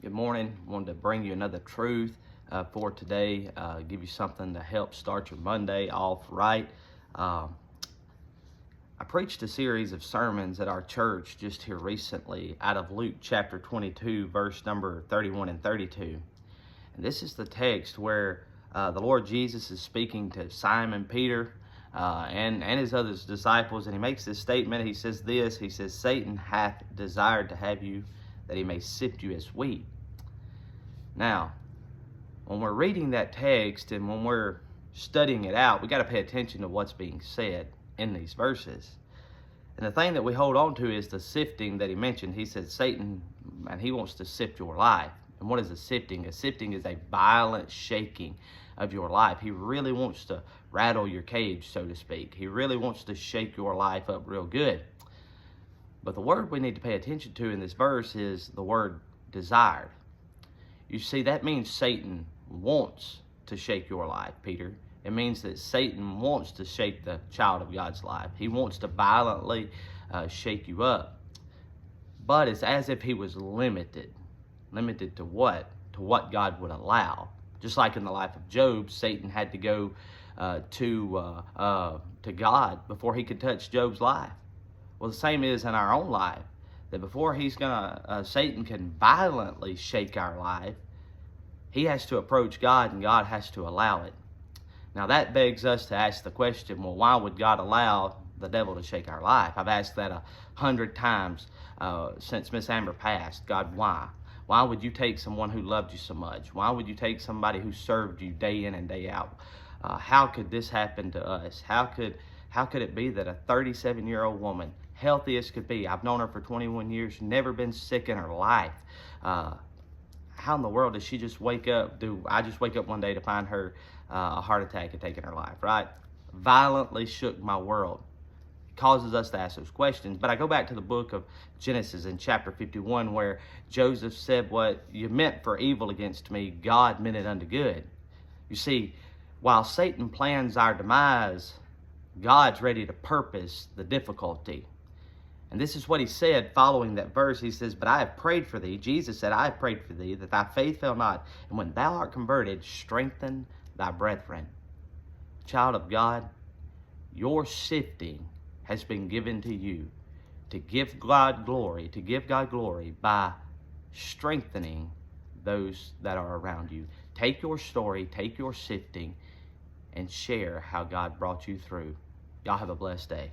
Good morning. Wanted to bring you another truth for today. Give you something to help start your Monday off right. I preached a series of sermons at our church just here recently out of Luke chapter 22, verse number 31 and 32. And this is the text where the Lord Jesus is speaking to Simon Peter and his other disciples, and he makes this statement. He says, Satan hath desired to have you, that he may sift you as wheat. Now, when we're reading that text and when we're studying it out, we got to pay attention to what's being said in these verses. And the thing that we hold on to is the sifting that he mentioned. He said Satan, and he wants to sift your life. And what is a sifting? A sifting is a violent shaking of your life. He really wants to rattle your cage, so to speak. He really wants to shake your life up real good. But the word we need to pay attention to in this verse is the word desired. You see, that means Satan wants to shake your life, Peter. It means that Satan wants to shake the child of God's life. He wants to violently shake you up. But it's as if he was limited. Limited to what? To what God would allow. Just like in the life of Job, Satan had to go to God before he could touch Job's life. Well, the same is in our own life. That before Satan can violently shake our life, he has to approach God, and God has to allow it. Now that begs us to ask the question, well, why would God allow the devil to shake our life? I've asked that 100 times since Miss Amber passed. God, why? Why would you take someone who loved you so much? Why would you take somebody who served you day in and day out? How could this happen to us? How could it be that a 37-year-old woman, healthy as could be, I've known her for 21 years, never been sick in her life, how in the world does she just wake up? Do I just wake up one day to find her a heart attack had taken her life, right? Violently shook my world. It causes us to ask those questions. But I go back to the book of Genesis in chapter 51, where Joseph said, what you meant for evil against me, God meant it unto good. You see, while Satan plans our demise, God's ready to purpose the difficulty. And this is what he said following that verse. He says, but I have prayed for thee. Jesus said, I have prayed for thee, that thy faith fail not. And when thou art converted, strengthen thy brethren. Child of God, your sifting has been given to you to give God glory, by strengthening those that are around you. Take your story, take your sifting, and share how God brought you through. Y'all have a blessed day.